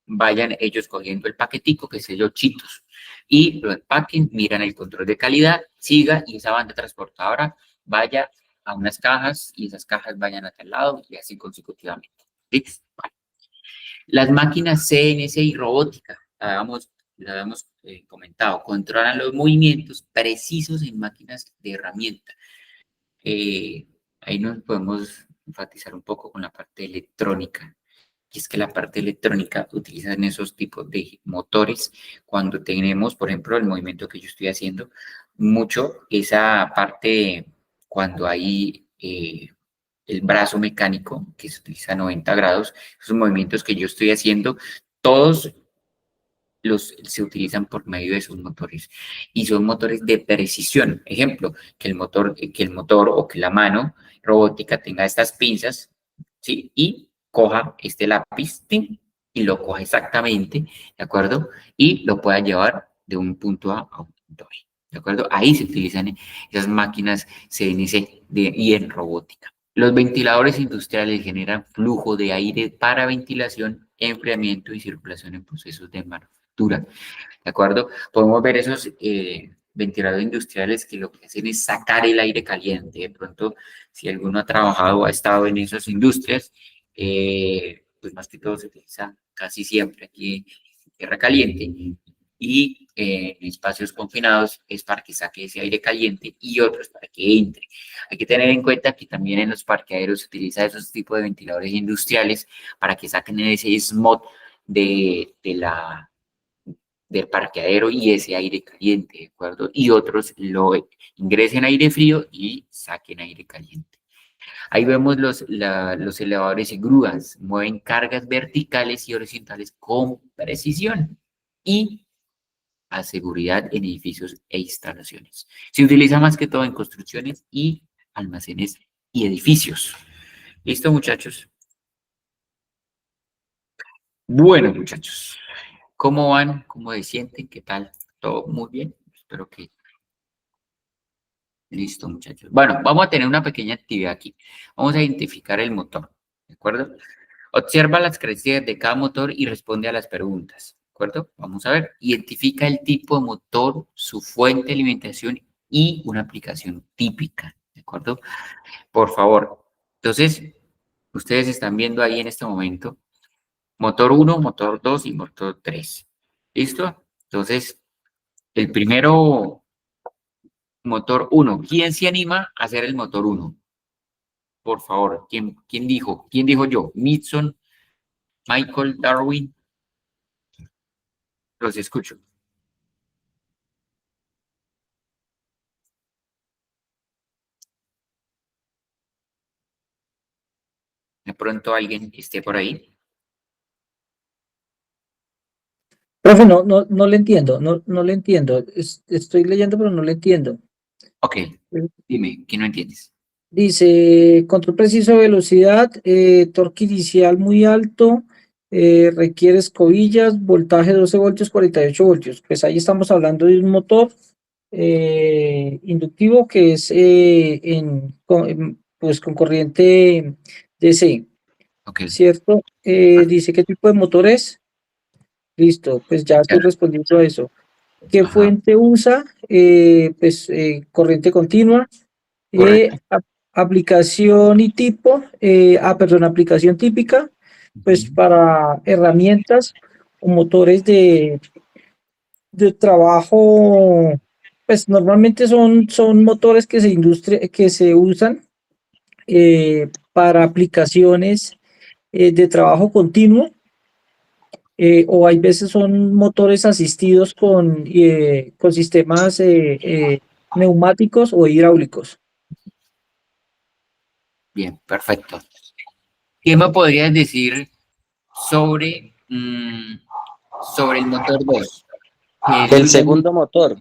vayan ellos cogiendo el paquetico, que se yo, chitos, y lo empaquen, miran el control de calidad, siga, y esa banda transportadora vaya a unas cajas, y esas cajas vayan a tal lado, y así consecutivamente. ¿Sí? Las máquinas CNC y robótica, lo habíamos comentado, controlan los movimientos precisos en máquinas de herramienta. Ahí nos podemos enfatizar un poco con la parte electrónica. Y es que la parte electrónica utilizan esos tipos de motores cuando tenemos, por ejemplo, el movimiento que yo estoy haciendo, mucho esa parte cuando hay el brazo mecánico que se utiliza a 90 grados, esos movimientos que yo estoy haciendo, todos se utilizan por medio de sus motores y son motores de precisión. Ejemplo, que el motor o que la mano robótica tenga estas pinzas, ¿sí? Y coja este lápiz, ¡tin! Y lo coja exactamente, ¿de acuerdo? Y lo pueda llevar de un punto A un punto B, ¿de acuerdo? Ahí se utilizan esas máquinas CNC y en robótica. Los ventiladores industriales generan flujo de aire para ventilación, enfriamiento y circulación en procesos de manufactura, ¿de acuerdo? Podemos ver esos ventiladores industriales que lo que hacen es sacar el aire caliente. De pronto, si alguno ha trabajado o ha estado en esas industrias, pues más que todo se utiliza casi siempre aquí en tierra caliente y en espacios confinados es para que saque ese aire caliente y otros para que entre. Hay que tener en cuenta que también en los parqueaderos se utiliza esos tipos de ventiladores industriales para que saquen ese smog del parqueadero y ese aire caliente, ¿de acuerdo? Y otros lo ingresen aire frío y saquen aire caliente. Ahí vemos los elevadores y grúas, mueven cargas verticales y horizontales con precisión y a seguridad en edificios e instalaciones. Se utiliza más que todo en construcciones y almacenes y edificios. ¿Listo, muchachos? Bueno, muchachos, ¿cómo van? ¿Cómo se sienten? ¿Qué tal? ¿Todo muy bien? Espero que listo, muchachos. Bueno, vamos a tener una pequeña actividad aquí. Vamos a identificar el motor, ¿de acuerdo? Observa las características de cada motor y responde a las preguntas, ¿de acuerdo? Vamos a ver. Identifica el tipo de motor, su fuente de alimentación y una aplicación típica, ¿de acuerdo? Por favor. Entonces, ustedes están viendo ahí en este momento motor uno, motor 2 y motor 3. ¿Listo? Entonces, el primero, motor uno. ¿Quién se anima a hacer el motor uno? Por favor, ¿quién dijo? ¿Quién dijo yo? Mitson, Michael, Darwin. Los escucho. De pronto alguien esté por ahí. Profe, no le entiendo, no le entiendo. Estoy leyendo, pero no le entiendo. Ok, dime, ¿qué no entiendes? Dice, control preciso de velocidad, torque inicial muy alto, requiere escobillas, voltaje 12 voltios, 48 voltios. Pues ahí estamos hablando de un motor inductivo que es pues con corriente DC, Ok, ¿cierto? Dice qué tipo de motor es. Listo, pues ya estoy claro. respondiendo a eso. ¿Qué Ajá, fuente usa? Pues corriente continua. correcto. Aplicación y tipo, perdón, aplicación típica, pues Ujú. para herramientas o motores de trabajo, pues normalmente son motores que se usan para aplicaciones de trabajo continuo, o hay veces son motores asistidos con sistemas neumáticos o hidráulicos. Bien, perfecto. ¿Qué me podrías decir sobre, sobre el motor 2? Que es El digamos, segundo motor.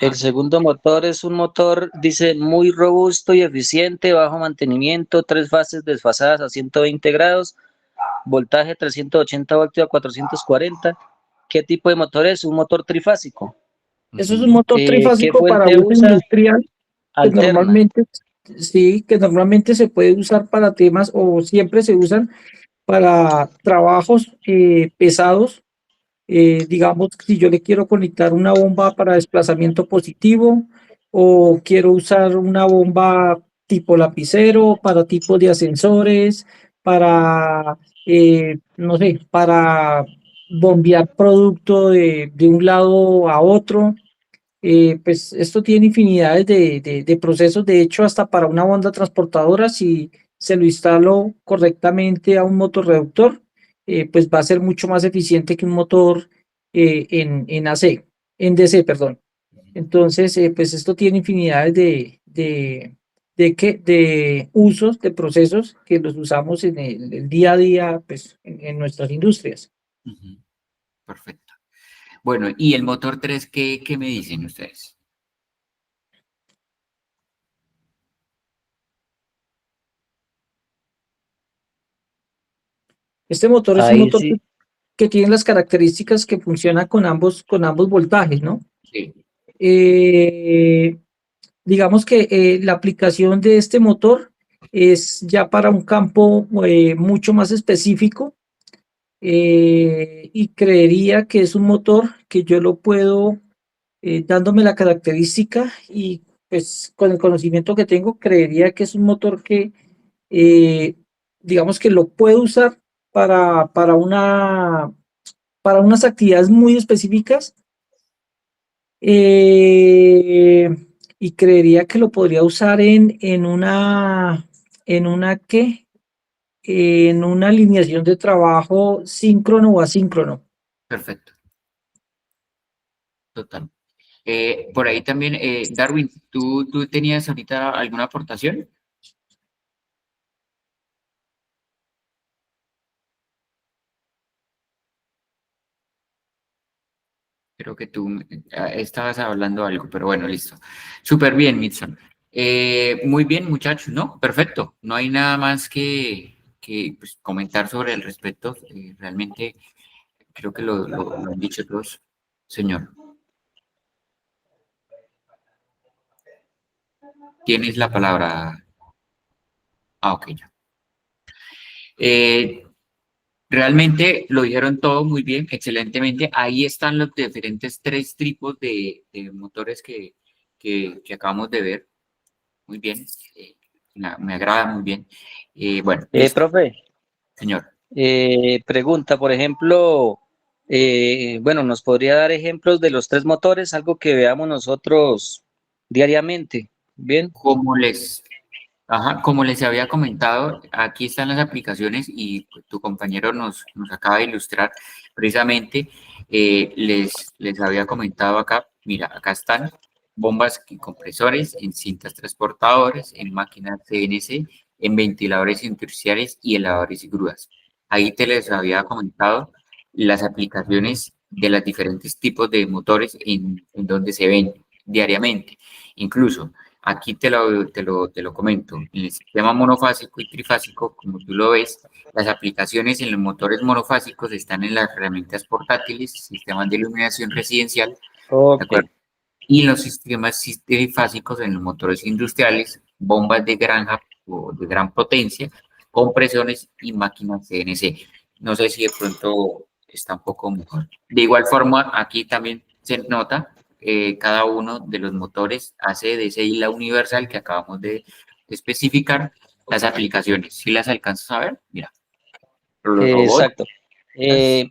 El ajá, segundo motor es un motor, dice, muy robusto y eficiente, bajo mantenimiento, tres fases desfasadas a 120 grados, voltaje 380 voltios a 440. ¿Qué tipo de motor es? Un motor trifásico. Eso es un ujú, motor ¿Qué trifásico para fuente uso usa? industrial que Alterna. normalmente, sí, que normalmente se puede usar para temas o siempre se usan para trabajos pesados. Digamos, si yo le quiero conectar una bomba para desplazamiento positivo o quiero usar una bomba tipo lapicero para tipo de ascensores, para, no sé, para bombear producto de un lado a otro. Pues esto tiene infinidades de procesos. De hecho, hasta para una onda transportadora, si se lo instalo correctamente a un motor reductor, pues va a ser mucho más eficiente que un motor en AC, en DC, perdón. Entonces, pues esto tiene infinidades de usos, de procesos que los usamos en el día a día, pues en nuestras industrias. Ujú. Perfecto. Bueno, y el motor 3, ¿qué me dicen ustedes? Este motor es un Ahí motor sí. que tiene las características que funciona con ambos voltajes, ¿no? Sí, Eh, digamos que la aplicación de este motor es ya para un campo mucho más específico, y creería que es un motor que yo lo puedo, dándome la característica y pues con el conocimiento que tengo, creería que es un motor que eh, digamos que lo puedo usar para para unas actividades muy específicas, eh, y creería que lo podría usar en una ¿qué? En una alineación de trabajo síncrono o asíncrono. perfecto, total. Por ahí también, Darwin, ¿tú tenías ahorita alguna aportación? Creo que tú estabas hablando algo, pero bueno, listo. Súper bien, Mitson. Muy bien, muchachos, ¿no? Perfecto. No hay nada más que pues, comentar sobre el respecto. Realmente creo que lo han dicho todos. Señor, tienes la palabra. Ah, ok, ya. Eh, Realmente lo dijeron todo muy bien, excelentemente. Ahí están los diferentes tres tipos de motores que acabamos de ver. Muy bien. Me agrada muy bien. Bueno, listo, Profe, señor. pregunta, por ejemplo, bueno, ¿nos podría dar ejemplos de los tres motores, algo que veamos nosotros diariamente? Bien. Como les, como les había comentado, aquí están las aplicaciones y pues, tu compañero nos acaba de ilustrar precisamente. Les había comentado acá, mira, acá están bombas y compresores en cintas transportadores, en máquinas CNC, en ventiladores industriales y elevadores y grúas. Ahí te les había comentado las aplicaciones de los diferentes tipos de motores en donde se ven diariamente. Incluso aquí te lo comento. En el sistema monofásico y trifásico, como tú lo ves, las aplicaciones en los motores monofásicos están en las herramientas portátiles, sistemas de iluminación residencial, ¿de Ok. acuerdo? Y en los sistemas trifásicos en los motores industriales, bombas de granja o de gran potencia, compresiones y máquinas CNC. No sé si de pronto está un poco mejor. De igual forma, aquí también se nota cada uno de los motores hace de esa isla universal que acabamos de especificar las aplicaciones. Si las alcanzas a ver, mira, los robots, Exacto. las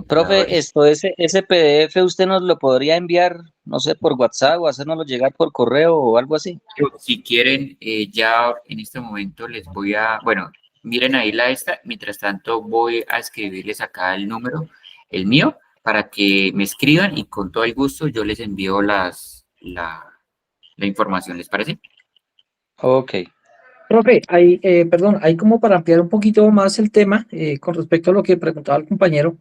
Profe, ventiladores. ese PDF usted nos lo podría enviar, no sé, por WhatsApp o hacérnoslo llegar por correo o algo así. Si quieren, ya en este momento les voy a, bueno, miren ahí la esta, mientras tanto voy a escribirles acá el número, el mío, para que me escriban y con todo el gusto yo les envío la información, ¿les parece? Ok. Profe, perdón, hay como para ampliar un poquito más el tema con respecto a lo que preguntaba el compañero.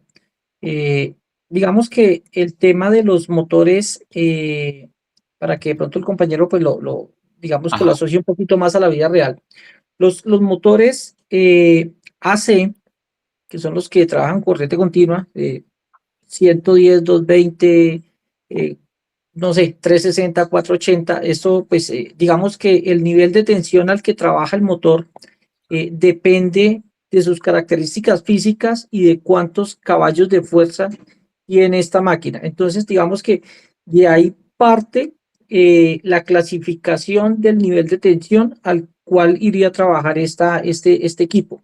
eh, digamos que el tema de los motores, para que de pronto el compañero pues digamos que lo Ajá, asocie un poquito más a la vida real. Los motores AC, que son los que trabajan corriente continua, 110, 220, eh, no sé, 360, 480, esto pues digamos que el nivel de tensión al que trabaja el motor depende de sus características físicas y de cuántos caballos de fuerza tiene esta máquina. Entonces, digamos que de ahí parte la clasificación del nivel de tensión al cual iría a trabajar este equipo.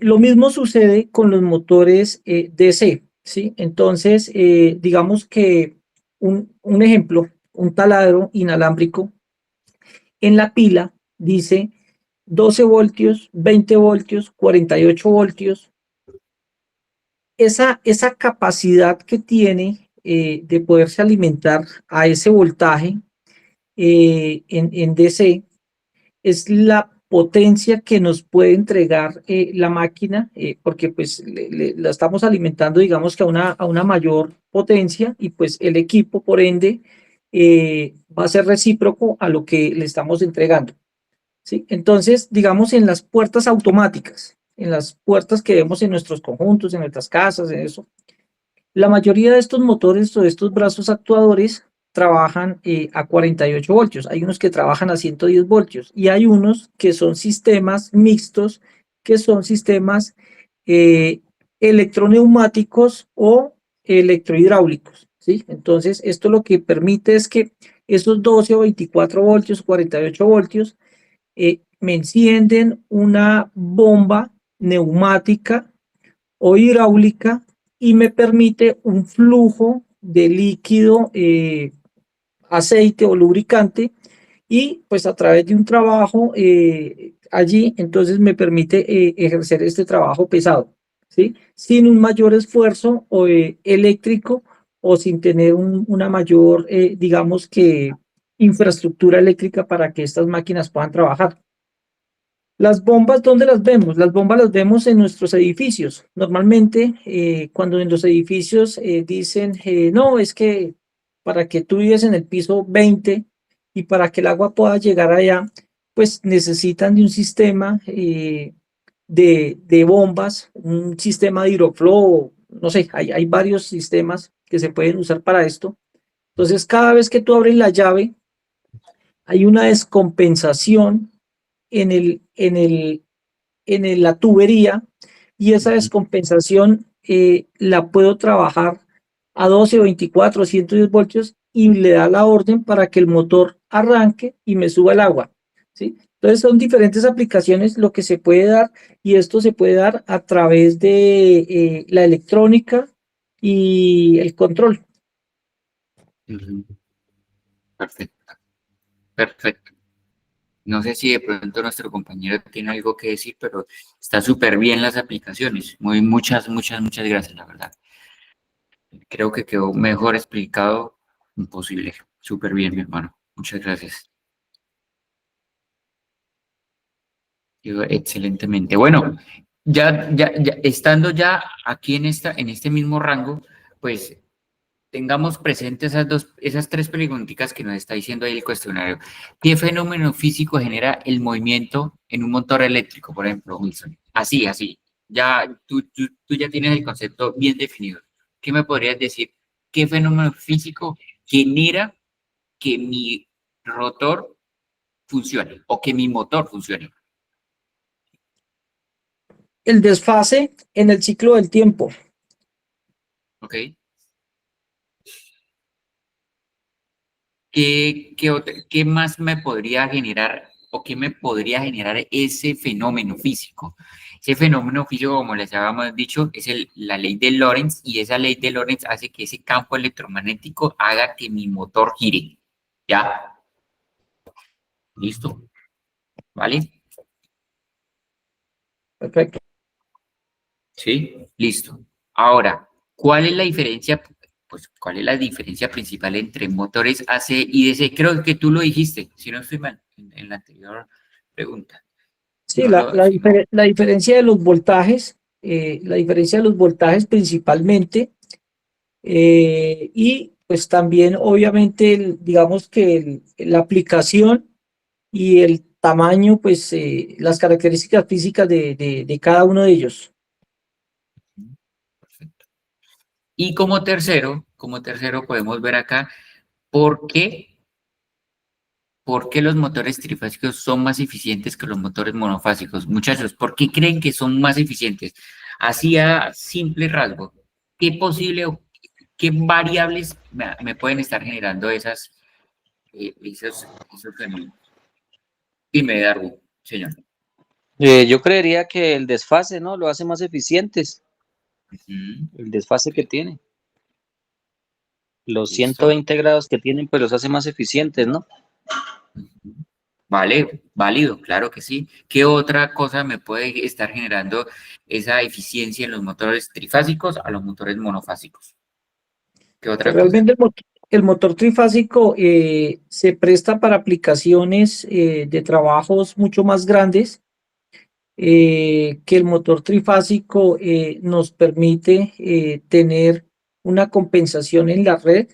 Lo mismo sucede con los motores DC, ¿sí? Entonces, digamos que un ejemplo, un taladro inalámbrico en la pila dice 12 voltios, 20 voltios, 48 voltios. Esa capacidad que tiene de poderse alimentar a ese voltaje en DC es la potencia que nos puede entregar la máquina, porque pues la estamos alimentando, digamos que a una mayor potencia y pues el equipo, por ende, va a ser recíproco a lo que le estamos entregando, ¿sí? Entonces, digamos, en las puertas automáticas, en las puertas que vemos en nuestros conjuntos, en nuestras casas, en eso, la mayoría de estos motores o de estos brazos actuadores trabajan a 48 voltios. Hay unos que trabajan a 110 voltios y hay unos que son sistemas mixtos, que son sistemas eh, electroneumáticos o electrohidráulicos, ¿sí? Entonces, esto lo que permite es que esos 12 o 24 voltios, 48 voltios, me encienden una bomba neumática o hidráulica y me permite un flujo de líquido, aceite o lubricante y pues a través de un trabajo allí entonces me permite ejercer este trabajo pesado, ¿sí? Sin un mayor esfuerzo eléctrico o sin tener una mayor, digamos que, infraestructura eléctrica para que estas máquinas puedan trabajar. Las bombas, ¿dónde las vemos? Las bombas las vemos en nuestros edificios. Normalmente, cuando en los edificios dicen, no, es que para que tú vives en el piso 20 y para que el agua pueda llegar allá, pues necesitan de un sistema de bombas, un sistema de hidroflow, no sé, hay varios sistemas que se pueden usar para esto. Entonces, cada vez que tú abres la llave, hay una descompensación en la tubería y esa descompensación la puedo trabajar a 12, 24, 110 voltios y le da la orden para que el motor arranque y me suba el agua, ¿sí? Entonces son diferentes aplicaciones lo que se puede dar y esto se puede dar a través de la electrónica y el control. Ujú. Perfecto, perfecto. No sé si de pronto nuestro compañero tiene algo que decir, pero está súper bien las aplicaciones. Muchas gracias, la verdad. Creo que quedó mejor explicado imposible. Súper bien, mi hermano. Muchas gracias. Quedó excelentemente. Bueno, estando ya aquí en este mismo rango, pues tengamos presentes esas tres preguntitas que nos está diciendo ahí el cuestionario. ¿Qué fenómeno físico genera el movimiento en un motor eléctrico, por ejemplo, Wilson? Así, así. Ya, tú ya tienes el concepto bien definido. ¿Qué me podrías decir? ¿Qué fenómeno físico genera que mi rotor funcione o que mi motor funcione? El desfase en el ciclo del tiempo. ¿Ok? ¿Qué más me podría generar o qué me podría generar ese fenómeno físico? Ese fenómeno físico, como les habíamos dicho, es la ley de Lorentz y esa ley de Lorentz hace que ese campo electromagnético haga que mi motor gire. ¿Ya? ¿Listo? ¿Vale? Perfecto. Sí, listo. Ahora, ¿cuál es la diferencia? Pues, ¿cuál es la diferencia principal entre motores AC y DC? Creo que tú lo dijiste, si no estoy mal, en la anterior pregunta. Sí, No lo, si no, la diferencia de los voltajes, la diferencia de los voltajes principalmente, y pues también obviamente digamos que la aplicación y el tamaño, pues las características físicas de cada uno de ellos. perfecto. Y como tercero podemos ver acá por qué los motores trifásicos son más eficientes que los motores monofásicos. Muchachos, ¿por qué creen que son más eficientes? Así a simple rasgo, ¿qué posible o qué variables me pueden estar generando esos fenómenos? Dime, Darwin, señor. Yo creería que el desfase, ¿no? Lo hace más eficientes, Ujú, el desfase que tiene. Los listo. 120 grados que tienen, pues los hace más eficientes, ¿no? Ujú. Vale, válido, claro que sí. ¿Qué otra cosa me puede estar generando esa eficiencia en los motores trifásicos a los motores monofásicos? ¿Qué Pues otra cosa? realmente el motor trifásico se presta para aplicaciones de trabajos mucho más grandes que el motor trifásico nos permite tener una compensación en la red,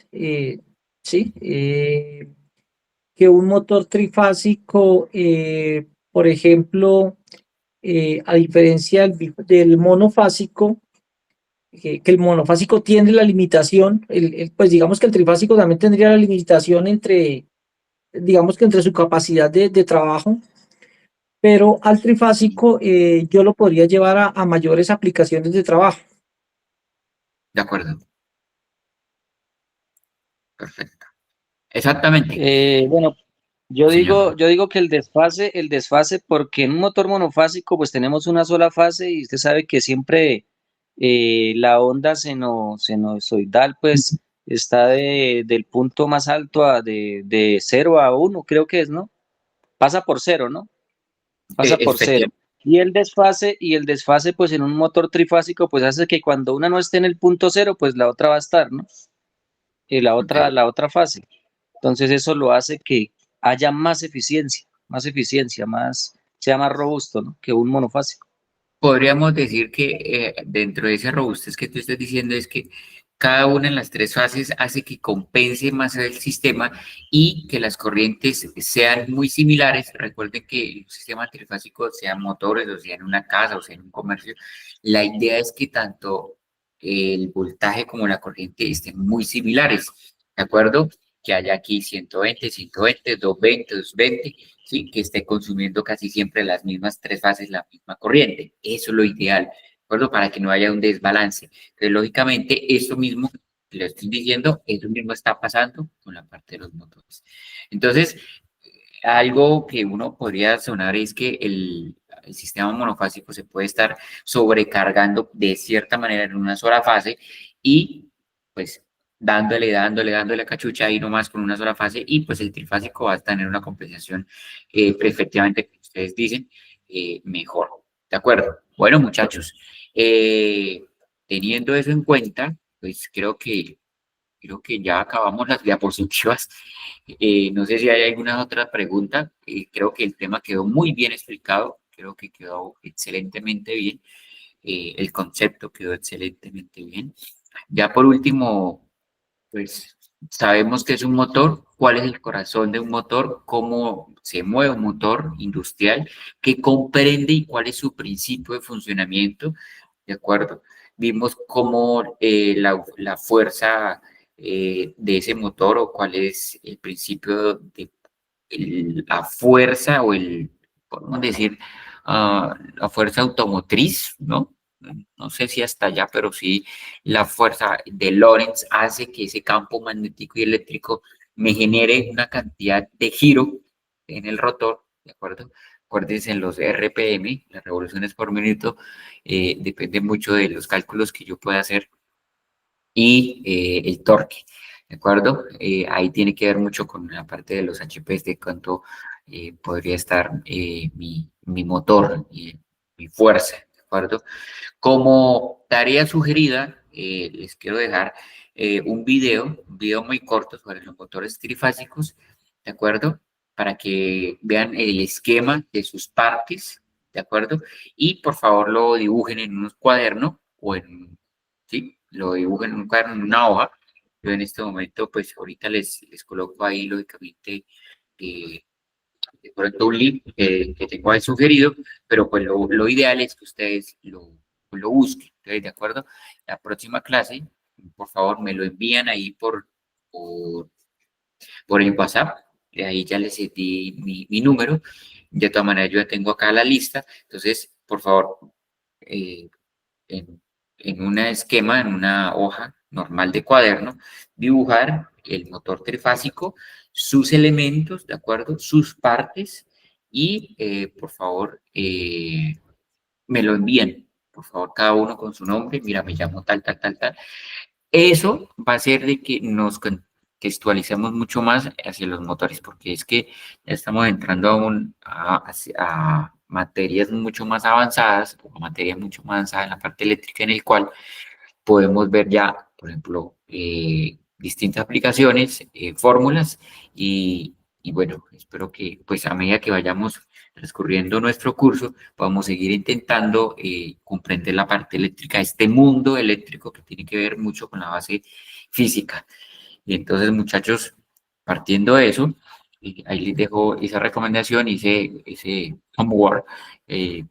¿sí? Que un motor trifásico, por ejemplo, a diferencia del monofásico, que el monofásico tiene la limitación, pues digamos que el trifásico también tendría la limitación entre, digamos que entre su capacidad de trabajo, pero al trifásico yo lo podría llevar a mayores aplicaciones de trabajo. De acuerdo, perfecto. Exactamente, Bueno, yo señor. digo, yo digo que el desfase, porque en un motor monofásico, pues tenemos una sola fase y usted sabe que siempre la onda sinusoidal, pues está del punto más alto de 0 a 1, creo que es, ¿no? Pasa por cero, ¿no? Pasa por cero. Efectivamente, Y el desfase, pues en un motor trifásico, pues hace que cuando una no esté en el punto cero, pues la otra va a estar, ¿no? Y la otra fase. Entonces eso lo hace que haya sea más robusto, ¿no? Que un monofásico. podríamos decir que dentro de ese robustez que tú estás diciendo es que cada una en las tres fases hace que compense más el sistema y que las corrientes sean muy similares. Recuerden que el sistema trifásico, sean motores, o sea en una casa, o sea en un comercio, la idea es que tanto el voltaje como la corriente estén muy similares, ¿de acuerdo? Que haya aquí 120, 120, 220, 220, ¿sí? Que esté consumiendo casi siempre las mismas tres fases, la misma corriente. Eso es lo ideal, ¿de acuerdo? Para que no haya un desbalance. Entonces, lógicamente, eso mismo que le estoy diciendo, eso mismo está pasando con la parte de los motores. Entonces, algo que uno podría sonar es que el sistema monofásico se puede estar sobrecargando de cierta manera en una sola fase y pues dándole a cachucha ahí nomás con una sola fase y pues el trifásico va a tener una compensación efectivamente, como ustedes dicen, mejor. ¿De acuerdo? Bueno, muchachos, eh, teniendo eso en cuenta, pues creo que ya acabamos las diapositivas. No sé si hay alguna otra pregunta. Creo que el tema quedó muy bien explicado. Creo que quedó excelentemente bien. El concepto quedó excelentemente bien. Ya por último, pues sabemos que es un motor, cuál es el corazón de un motor, cómo se mueve un motor industrial, qué comprende y cuál es su principio de funcionamiento, ¿de acuerdo? Vimos cómo la fuerza de ese motor o cuál es el principio de la fuerza o podemos decir, la fuerza automotriz, ¿no? No sé si hasta allá, pero sí la fuerza de Lorentz hace que ese campo magnético y eléctrico me genere una cantidad de giro en el rotor, ¿de acuerdo? Acuérdense en los RPM, las revoluciones por minuto, depende mucho de los cálculos que yo pueda hacer y el torque, ¿de acuerdo? Ahí tiene que ver mucho con la parte de los HPs, de cuánto podría estar mi motor y mi fuerza, ¿de acuerdo? Como tarea sugerida, les quiero dejar un video muy corto sobre los motores trifásicos, ¿de acuerdo? Para que vean el esquema de sus partes, ¿de acuerdo? Y por favor lo dibujen en un cuaderno o ¿sí? Lo dibujen en un cuaderno, en una hoja. Yo en este momento, pues ahorita les coloco ahí, lógicamente, eh, de pronto un link que tengo ahí sugerido, pero pues lo ideal es que ustedes lo busquen, ¿ok? ¿De acuerdo? La próxima clase, por favor, me lo envían ahí por, por el WhatsApp, de ahí ya les di mi número, de todas maneras yo ya tengo acá la lista, entonces, por favor, eh, en, en un esquema, en una hoja normal de cuaderno, dibujar el motor trifásico, sus elementos, ¿de acuerdo? Sus partes y por favor me lo envían, por favor, cada uno con su nombre, mira, me llamo tal, tal, tal, tal. Eso va a hacer de que nos contextualicemos mucho más hacia los motores, porque es que ya estamos entrando a materias mucho más avanzadas, o materias mucho más avanzadas en la parte eléctrica, en el cual podemos ver ya, por ejemplo, distintas aplicaciones, fórmulas y bueno, espero que pues a medida que vayamos transcurriendo nuestro curso, podamos seguir intentando comprender la parte eléctrica, este mundo eléctrico que tiene que ver mucho con la base física. Y entonces, muchachos, partiendo de eso, ahí les dejo esa recomendación y ese homework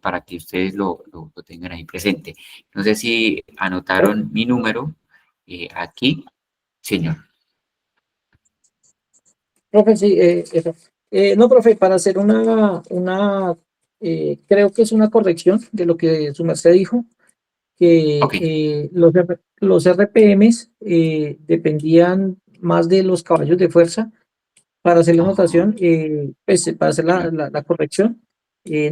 para que ustedes lo tengan ahí presente. No sé si anotaron mi número aquí, señor. Profe, sí, eso. No, profe, para hacer creo que es una corrección de lo que su merced dijo, que Ok. los RPMs dependían más de los caballos de fuerza. Para hacer la Ajá, anotación, pues para hacer señor. la corrección,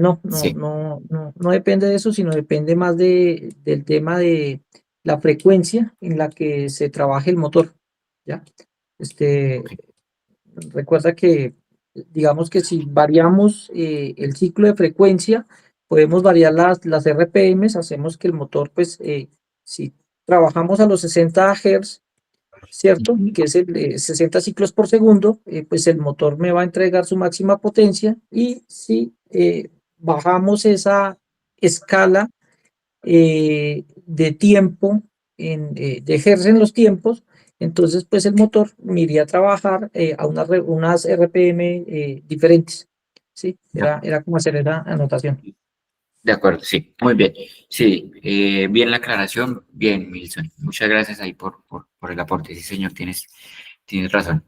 no, no, Sí. no, no, no depende de eso, sino depende más del tema de la frecuencia en la que se trabaje el motor, ¿ya? Ok. Este, recuerda que, digamos que si variamos el ciclo de frecuencia, podemos variar las RPMs, hacemos que el motor, pues, si trabajamos a los 60 Hz, ¿cierto? Ujú. Que es el 60 ciclos por segundo, pues el motor me va a entregar su máxima potencia y si bajamos esa escala de tiempo, de hertz en los tiempos, entonces pues el motor me iría a trabajar a unas RPM diferentes, ¿sí? De acuerdo. Era como hacer esa anotación. De acuerdo, sí, muy bien. Sí, bien la aclaración, bien, Milson. Muchas gracias ahí por el aporte. Sí, señor, tienes razón.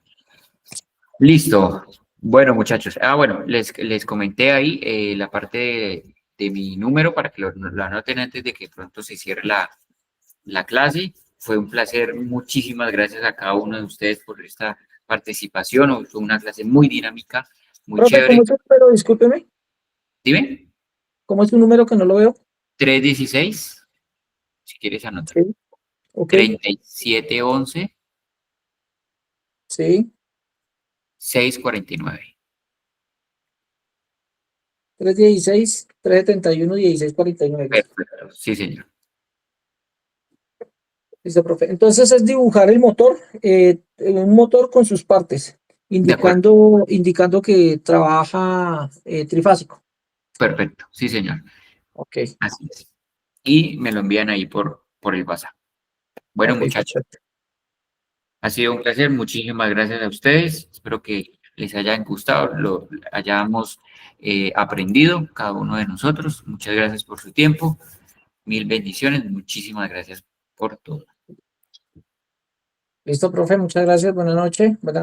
Listo. Bueno, muchachos. Bueno, les comenté ahí la parte de mi número para que lo anoten antes de que pronto se cierre la clase. Fue un placer. Muchísimas gracias a cada uno de ustedes por esta participación. Fue una clase muy dinámica, muy Profe, ¿cómo chévere. es su número? Discúlpeme, Dime, ¿cómo es su número que no lo veo? 316 si quieres anotar. Sí, ok, 3711 sí, 649. 316, 371, 1649. Perfecto. Sí, señor. Listo, profe. Entonces es dibujar el motor, un motor con sus partes, De acuerdo. indicando que trabaja trifásico. Perfecto. Sí, señor. Ok, Así es. Y me lo envían ahí por el WhatsApp. Bueno, ok, muchachos, perfecto. ha sido un placer. Muchísimas gracias a ustedes. Espero que les hayan gustado, lo hayamos aprendido cada uno de nosotros. Muchas gracias por su tiempo. Mil bendiciones. Muchísimas gracias por todo. Listo, profe, muchas gracias. Buenas noches. Buenas